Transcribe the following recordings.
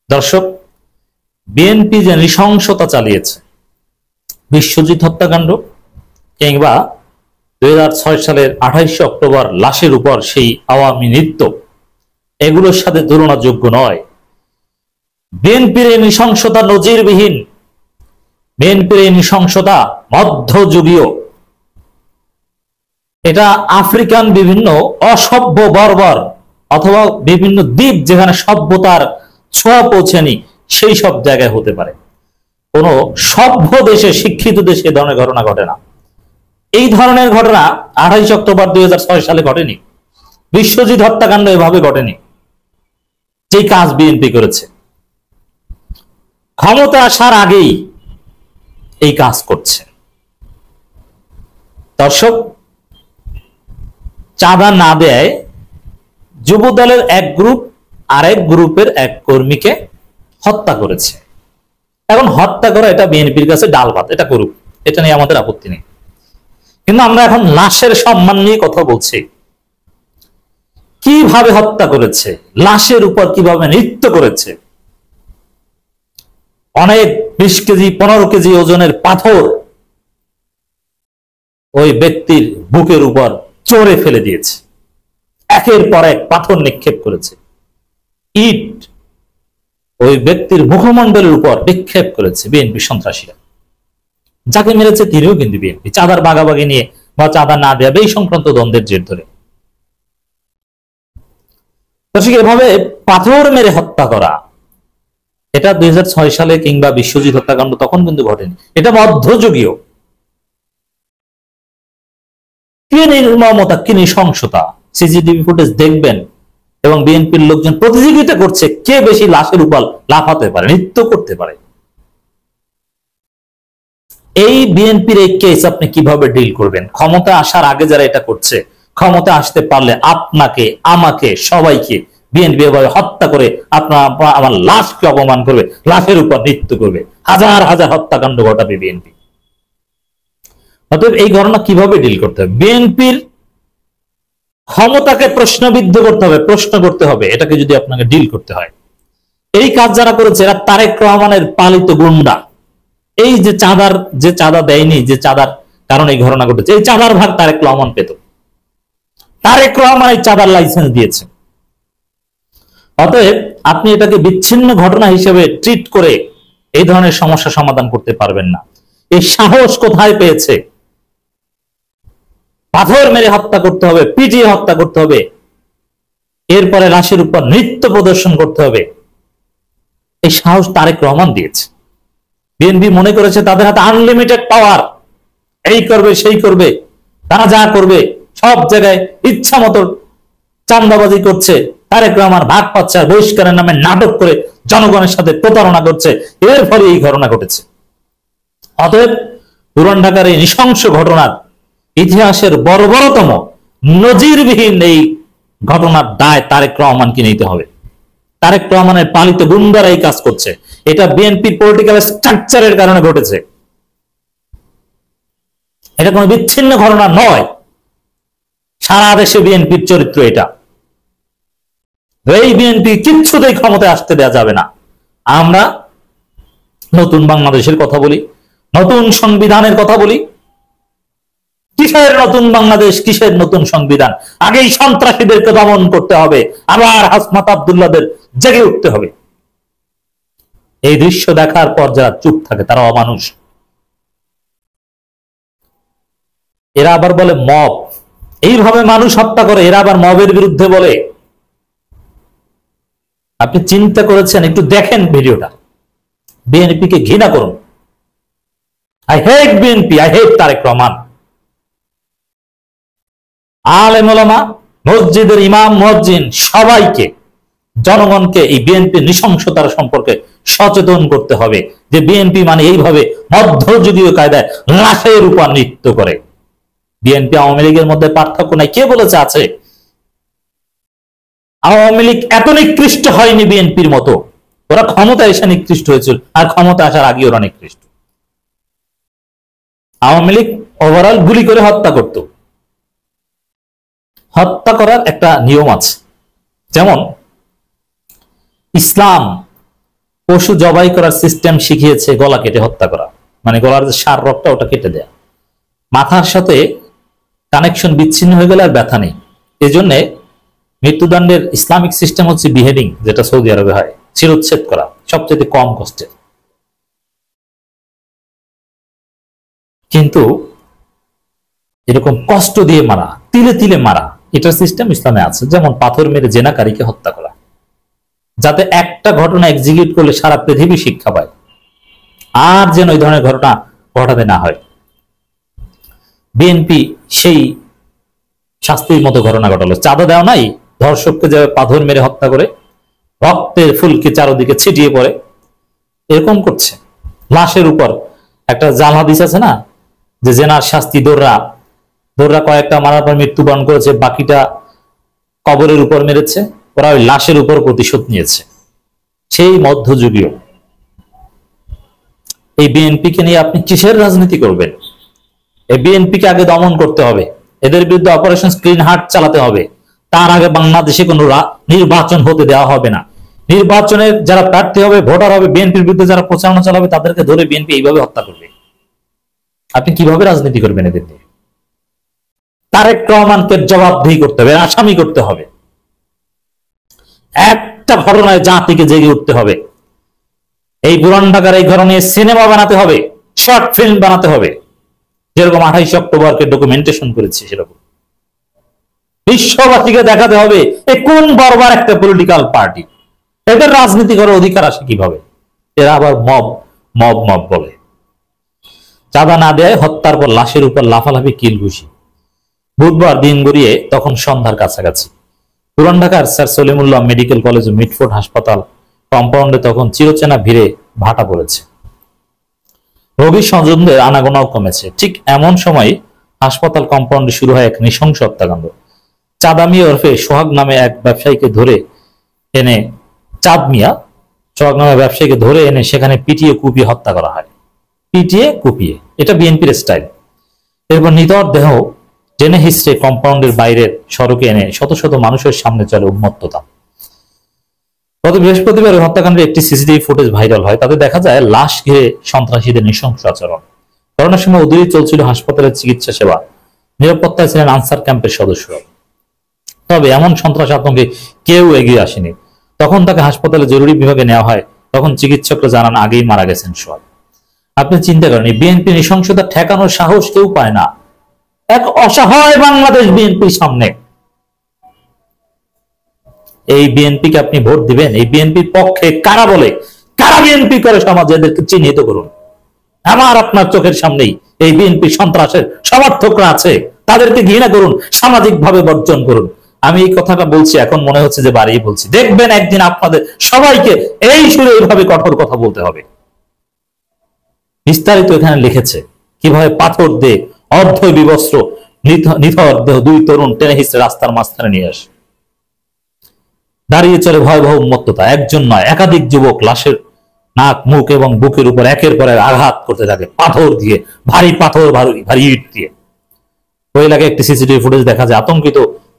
দর্শক, বিএনপি যে নৃশংসতা চালিয়েছে, বিশ্বজিৎ হত্যাকাণ্ড কিংবা 2006 সালের 28 অক্টোবর লাশের উপর সেই আওয়ামী নৃত্য, এগুলোর সাথে তুলনাযোগ্য নয়। বিএনপির এই নৃশংসতা নজিরবিহীন। বিএনপির এই নৃশংসতা মধ্যযুগীয়। এটা আফ্রিকান বিভিন্ন অসভ্য বর্বর অথবা বিভিন্ন দ্বীপ যেখানে সভ্যতার ছোঁয়া পৌঁছেনি সেই সব জায়গায় হতে পারে। কোন সভ্য দেশে, শিক্ষিত দেশে এ ধরনের ঘটনা ঘটে না। এই ধরনের ঘটনা 28 অক্টোবর 2006 সালে ঘটেনি। বিশ্বজিৎ হত্যাকাণ্ড এভাবে ঘটেনি। যে কাজ বিএনপি করেছে, ক্ষমতা আসার আগেই এই কাজ করছে। দর্শক, চাঁদা না দেয় যুব দলের এক গ্রুপ আরেক গ্রুপের এক কর্মীকে হত্যা করেছে। এখন হত্যা করা এটা বিএনপির কাছে ডাল ভাত, এটা করুক, এটা নিয়ে আমাদের আপত্তি নেই। কিন্তু আমরা এখন লাশের সম্মান নিয়ে কথা বলছি। কিভাবে হত্যা করেছে, লাশের উপর কিভাবে নৃত্য করেছে। অনেক 20 কেজি 15 কেজি ওজনের পাথর ওই ব্যক্তির বুকের উপর চড়ে ফেলে দিয়েছে। একের পর এক পাথর নিক্ষেপ করেছে। ইট ওই ব্যক্তির মুখমণ্ডলের উপর নিক্ষেপ করেছে বিএনপি সন্ত্রাসীরা। যাকে মেরেছে তিনিও কিন্তু বিএনপি, চাঁদার বাগাবাগি নিয়ে বা চাঁদা না দেওয়া এই সংক্রান্ত দ্বন্দ্বের জের ধরে। এভাবে পাথর মেরে হত্যা করা, এটা 2006 সালে কিংবা বিশ্বজিৎ হত্যাকাণ্ড তখন কিন্তু ঘটেনি। এটা মধ্যযুগীয়। কি নির্মমতা, কি নৃশংসতা। সিসিটিভি ফুটেজ দেখবেন এবং বিএনপির লোকজন প্রতিযোগিতা করছে কে বেশি লাশের উপর লাফাতে পারে, নৃত্য করতে পারে। এই বিএনপির এই কেস আপনি কিভাবে ডিল করবেন? ক্ষমতা আসার আগে যারা এটা করছে, ক্ষমতা আসতে পারলে আপনাকে, আমাকে, সবাইকে বিএনপি এভাবে হত্যা করে আপনার আমার লাশকে অপমান করবে, লাশের উপর নৃত্য করবে, হাজার হাজার হত্যাকাণ্ড ঘটাবে বিএনপি। অতএব এই ঘটনা কিভাবে ডিল করতে হবে? বিএনপির ক্ষমতাকে প্রশ্নবিদ্ধ করতে হবে, প্রশ্ন করতে হবে। এটাকে যদি আপনাকে ডিল করতে হয়, এই কাজ যারা করেছে এরা তারেক রহমানের পালিত গুন্ডা। এই যে চাঁদা দেয়নি, যে চাঁদার কারণে এই ঘটনা ঘটেছে, এই চাঁদার ভাগ তারেক রহমান পেত। তারেক রহমান এই চাঁদার লাইসেন্স দিয়েছে। অতএব আপনি এটাকে বিচ্ছিন্ন ঘটনা হিসেবে ট্রিট করে এই ধরনের সমস্যা সমাধান করতে পারবেন না। এই সাহস কোথায় পেয়েছে? পাথর মেরে হত্যা করতে হবে, পিটিয়ে হত্যা করতে হবে, এরপরে লাশের উপর নৃত্য প্রদর্শন করতে হবে। এই সাহস তারেক রহমান দিয়েছে। বিএনপি মনে করেছে তাদের হাতে আনলিমিটেড পাওয়ার, এই করবে সেই করবে, তারা যা করবে সব জায়গায় ইচ্ছা মতো চাঁদাবাজি করছে। তারেক রহমান ভাগ পাচ্ছে আর বহিষ্কারের নামে নাটক করে জনগণের সাথে প্রতারণা করছে। এর ফলে এই ঘটনা ঘটেছে। অতএব পুরান ঢাকার এই নৃশংস ঘটনার ইতিহাসের বর্বরতম নজিরবিহীন এই ঘটনার দায় তারেক রহমানকে নিতে হবে। তারেক রহমানের পালিত গুন্ডারা এই কাজ করছে। এটা বিএনপির পলিটিক্যাল স্ট্রাকচারের কারণে ঘটেছে। এটা কোনো বিচ্ছিন্ন ঘটনা নয়। সারা দেশে বিএনপির চরিত্র এটা। এই বিএনপি কিচ্ছুতেই ক্ষমতায় আসতে দেওয়া যাবে না। আমরা নতুন বাংলাদেশের কথা বলি, নতুন সংবিধানের কথা বলি। কিসের নতুন বাংলাদেশ, কিসের নতুন সংবিধান? আগেই সন্ত্রাসীদেরকে দমন করতে হবে, আবার হাসনাত আব্দুল্লাহদের জেগে উঠতে হবে। এই দৃশ্য দেখার পর যারা চুপ থাকে তারা অমানুষ। এরা আবার বলে মব, এইভাবে মানুষ হত্যা করে। এরা আবার মবের বিরুদ্ধে বলে। আপনি চিন্তা করেছেন? একটু দেখেন ভিডিওটা। বিএনপি কে ঘৃণা করুন। I hate BNP, I hate Tarique Rahman. আলেম ওলামা, মসজিদের ইমাম মুয়াজ্জিন সবাইকে, জনগণকে এই বিএনপি নৃশংসতার সম্পর্কে সচেতন করতে হবে যে বিএনপি মানে এইভাবে মধ্যযুগীয় কায়দায় লাশের উপর নৃত্য করে। বিএনপি আওয়ামী লীগের মধ্যে পার্থক্য নাই। কে বলেছে আছে? আওয়ামী লীগ এত নিকৃষ্ট হয়নি বিএনপির মতো। ওরা ক্ষমতা এসে নিকৃষ্ট হয়েছিল, আর ক্ষমতা আসার আগে ওরা নিকৃষ্ট। আওয়ামী লীগ ওভারঅল গুলি করে হত্যা করত। হত্যা করার একটা নিয়ম আছে। যেমন ইসলাম পশু জবাই করার সিস্টেম শিখিয়েছে গলা কেটে হত্যা করা, মানে গলার যে সার রক্তটা ওটা কেটে দেয়া। মাথার সাথে কানেকশন বিচ্ছিন্ন হয়ে গেলে আর ব্যথা নেই। এই জন্য মৃত্যুদণ্ডের ইসলামিক সিস্টেম হচ্ছে বিহেডিং, যেটা সৌদি আরবে হয়, শিরোচ্ছেদ করা, সবচেয়ে কম কষ্টের। কিন্তু এরকম কষ্ট দিয়ে মারা, তিলে তিলে মারা, এটার সিস্টেম ইসলামে আছে। যেমন পাথর মেরে জেনাকারীকে হত্যা করা, যাতে একটা ঘটনা এক্সিকিউট করলে সারা পৃথিবী শিক্ষা পায়, আর যেন এই ধরনের ঘটনা ঘটাতে না হয়। বিএনপি সেই শাস্তির মতো ঘটনা ঘটালো। চাঁদা দেওয়া নাই, ধর্ষককে যাবে পাথর মেরে হত্যা করে, রক্তের ফুলকে চারদিকে ছিটিয়ে পড়ে, এরকম করছে। লাশের উপর একটা জাল হাদিস আছে না, যে জেনার শাস্তি দোররা, দোররা কয়েকটা মারার পর মৃত্যুবরণ করেছে, বাকিটা কবরের উপর মেরেছে, ওরা ওই লাশের উপর প্রতিশোধ নিয়েছে। সেই মধ্যযুগীয় এই বিএনপিকে নিয়ে আপনি কিসের রাজনীতি করবেন? এই বিএনপিকে আগে দমন করতে হবে, এদের বিরুদ্ধে অপারেশন স্ক্রিন হার্ট চালাতে হবে। তার আগে বাংলাদেশে কোনো নির্বাচন হতে দেওয়া হবে না। নির্বাচনের যারা প্রার্থী হবে, ভোটার হবে, বিএনপির বিরুদ্ধে যারা প্রচারণা চালাবে, তাদেরকে ধরে বিএনপি এইভাবে হত্যা করবে। আপনি কিভাবে রাজনীতি করবেন এদের নিয়ে? তারেক রহমানকে জবাবদিহি করতে হবে, আসামি করতে হবে। একটা ঘটনায় জাতিকে জেগে উঠতে হবে। এই পুরান ঢাকার এই ঘটনা নিয়ে সিনেমা বানাতে হবে, শর্ট ফিল্ম বানাতে হবে, যেরকম 28 অক্টোবরকে ডকুমেন্টেশন করেছে সেরকম। বিশ্ববাসীকে দেখাতে হবে এ কোন বর্বর একটা পলিটিক্যাল পার্টি, এদের রাজনীতি করার অধিকার আসে কিভাবে। এরা আবার মব মব মব বলে। চাঁদা না দেয় হত্যার পর লাশের উপর লাফালাফি, কিল ঘুষি। বুধবার দিন গড়িয়ে তখন সন্ধ্যার কাছাকাছি পুরান ঢাকার স্যার সলিমুল্লাহ মেডিকেল কলেজ ও মিটফোর্ড হাসপাতাল কম্পাউন্ডে তখন চিরচেনা ভিড়ে ভাটা পড়েছে। রোগী স্বজনদের আনাগোনাও কমেছে। ঠিক এমন সময় হাসপাতাল কম্পাউন্ডে শুরু হয় এক নৃশংস হত্যাকাণ্ড। চাঁদা মিয়া ওরফে সোহাগ নামে এক ব্যবসায়ীকে ধরে এনে, চাঁদ মিয়া সোহাগ নামে ব্যবসায়ীকে ধরে এনে সেখানে পিটিয়ে কুপিয়ে হত্যা করা হয়। পিটিয়ে কুপিয়ে, এটা বিএনপির স্টাইল। এরপর নিতর দেহ টেনে হিস্ট্রে কম্পাউন্ডের বাইরের সড়কে এনে শত শত মানুষের সামনে চলে উন্মত্ততা। গত বৃহস্পতিবার হত্যাকাণ্ডের একটি সিসিটিভি ফুটেজ ভাইরাল হয়। তাতে দেখা যায় লাশ ঘিরে সন্ত্রাসীদের নৃশংস আচরণ। করোনার সময় অদূরেই চলছিল হাসপাতালের চিকিৎসা সেবা, নিরাপত্তায় ছিলেন আনসার ক্যাম্পের সদস্যরা। তবে এমন সন্ত্রাস আতঙ্কে কেউ এগিয়ে আসেনি। তখন তাকে হাসপাতালে জরুরি বিভাগে নেওয়া হয়। তখন চিকিৎসকরা জানান আগেই মারা গেছেন সোহাগ। আপনি চিন্তা করেন, বিএনপি নৃশংসতা ঠেকানোর সাহস কেউ পায় না। এক অসহায় বাংলাদেশ বিএনপির সামনে। এই বিএনপিকে আপনি ভোট দিবেন? এই বিএনপির পক্ষে কারা বলে, কারা বিএনপি করে সমাজে, এদেরকে চিহ্নিত করুন। আমার আপনার চোখের সামনেই এই বিএনপি সন্ত্রাসের সমর্থকরা আছে, তাদেরকে ঘৃণা করুন, সামাজিক ভাবে বর্জন করুন। আমি এই কথাটা বলছি, এখন মনে হচ্ছে যে বাড়িয়ে বলছি। দেখবেন একদিন আপনাদের সবাইকে এই সুরে এইভাবে কঠোর কথা বলতে হবে। বিস্তারিত এখানে লিখেছে কিভাবে পাথর দিয়ে অর্ধ বিবস্ত্র নিথর দেহ দুই তরুণ টেনে হিস্ট্রে রাস্তার মাঝখানে নিয়ে আসে। দাঁড়িয়ে চলে ভয়াবহ উন্মত্ততা। একজন নয়, একাধিক যুবক লাশের নাক, মুখ এবং বুকের উপর একের পর এক আঘাত করতে থাকে, পাথর দিয়ে, ভারী পাথর, ভারী ইট দিয়ে। ওই এলাকায় একটি সিসিটিভি ফুটেজ দেখা যায়। আতঙ্কিত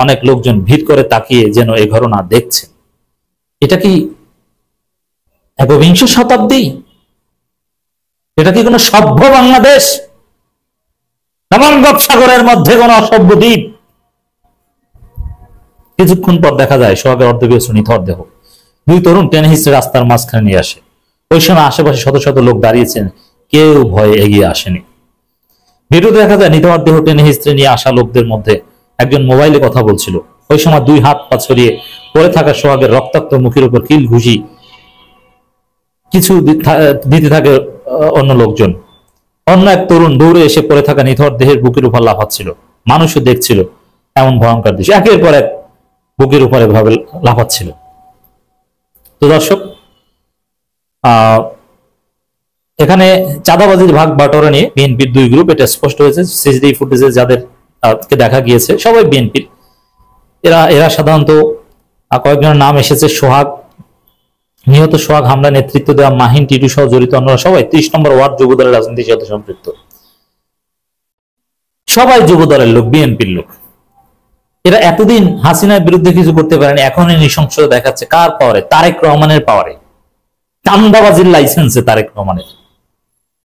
অনেক লোকজন ভিড় করে তাকিয়ে যেন এই ঘটনা দেখছে। এটা কি একবিংশ শতাব্দী? এটা কি কোনো সভ্য বাংলাদেশ? বঙ্গোপসাগরের মধ্যে কোন অসভ্য দ্বীপ? কিছুক্ষণ পর দেখা যায় সোহাগের অর্ধবিবস্ত্র নিথর দেহ দুই তরুণ টেনে হিস্ট্রে রাস্তার মাঝখানে নিয়ে আসে। ওই সময় আশেপাশে শত শত লোক দাঁড়িয়েছেন, কেউ ভয়ে এগিয়ে আসেনি। ভিডিওতে দেখা যায় নিথর দেহ টেনে হিস্ট্রে নিয়ে আসা লোকদের মধ্যে একজন মোবাইলে কথা বলছিল। ওই সময় দুই হাত পা ছড়িয়ে পড়ে থাকা সোহাগের রক্তাক্ত মুখের উপর কিল ঘুষি কিছু দিতে থাকে অন্য লোকজন। অন্য এক তরুণ দৌড়ে এসে পড়ে থাকা নিথর দেহের বুকের উপর লাফাচ্ছিল। মানুষও দেখছিল এমন ভয়ঙ্কর দৃশ্য। একের পর এক বুকের উপরে ভাবে লাফাচ্ছিল। তো দর্শক, এখানে চাঁদাবাজির ভাগ বাটোয়ারা নিয়ে বিএনপির দুই গ্রুপ, এটা স্পষ্ট হয়েছে। সিসিটিভি ফুটেজে যাদেরকে দেখা গিয়েছে সবাই বিএনপির। এরা সাধারণত কয়েকজনের নাম এসেছে। সোহাগ, নিহত সোহাগ হামলা নেতৃত্ব দেওয়া মাহিন, টিটু সহ জড়িত অন্যরা সবাই 30 নম্বর ওয়ার্ড যুব দলের রাজনীতির সাথে সম্পৃক্ত। সবাই যুব দলের লোক, বিএনপির লোক। এরা এতদিন হাসিনার বিরুদ্ধে কিছু করতে পারেনি, এখন এই নৃশংসতা দেখাচ্ছে কার পাওয়ারে? তারেক রহমানের পাওয়ারে। চান্দাবাজির লাইসেন্সে তারেক রহমানের।